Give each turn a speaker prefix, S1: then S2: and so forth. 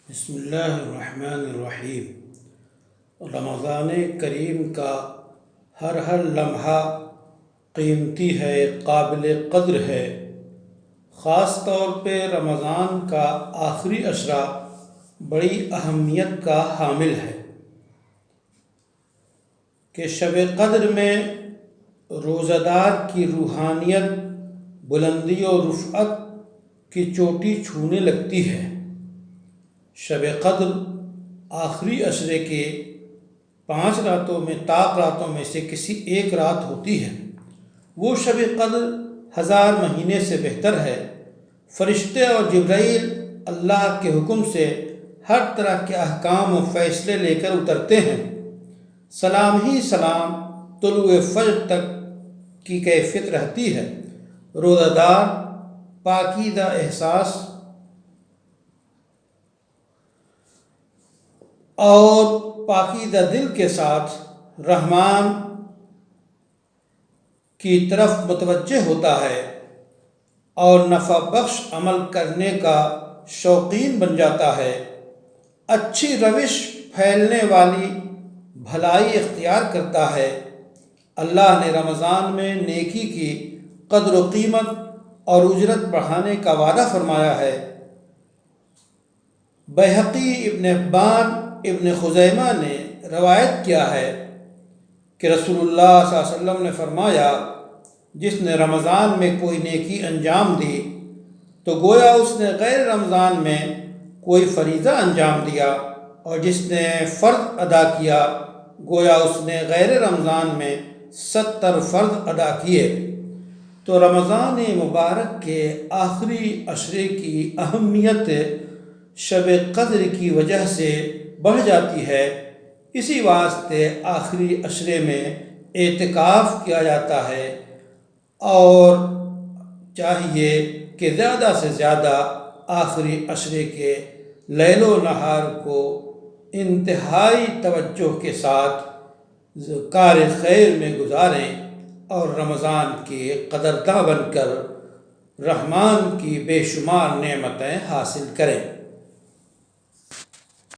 S1: بسم اللہ الرحمن الرحیم۔ رمضان کریم کا ہر لمحہ قیمتی ہے، قابل قدر ہے۔ خاص طور پہ رمضان کا آخری عشرہ بڑی اہمیت کا حامل ہے کہ شب قدر میں روزہ دار کی روحانیت بلندی و رفعت کی چوٹی چھونے لگتی ہے۔ شب قدر آخری عشرے کے 5 راتوں میں طاق راتوں میں سے کسی ایک رات ہوتی ہے۔ وہ شب قدر 1000 مہینے سے بہتر ہے۔ فرشتے اور جبرائیل اللہ کے حکم سے ہر طرح کے احکام و فیصلے لے کر اترتے ہیں۔ سلام ہی سلام طلوع فجر تک کی کیفیت رہتی ہے۔ روزہ دار پاکیزہ احساس اور پاکیزہ دل کے ساتھ رحمان کی طرف متوجہ ہوتا ہے اور نفع بخش عمل کرنے کا شوقین بن جاتا ہے۔ اچھی روش پھیلنے والی بھلائی اختیار کرتا ہے۔ اللہ نے رمضان میں نیکی کی قدر و قیمت اور اجرت بڑھانے کا وعدہ فرمایا ہے۔ بیہقی، ابن حبان، ابن خزیمہ نے روایت کیا ہے کہ رسول اللہ صلی اللہ علیہ وسلم نے فرمایا، جس نے رمضان میں کوئی نیکی انجام دی تو گویا اس نے غیر رمضان میں کوئی فریضہ انجام دیا، اور جس نے فرض ادا کیا گویا اس نے غیر رمضان میں 70 فرض ادا کیے۔ تو رمضان مبارک کے آخری عشرے کی اہمیت شب قدر کی وجہ سے بڑھ جاتی ہے۔ اسی واسطے آخری عشرے میں اعتکاف کیا جاتا ہے اور چاہیے کہ زیادہ سے زیادہ آخری عشرے کے لیل و نہار کو انتہائی توجہ کے ساتھ کار خیر میں گزاریں اور رمضان کے قدرداں بن کر رحمان کی بے شمار نعمتیں حاصل کریں۔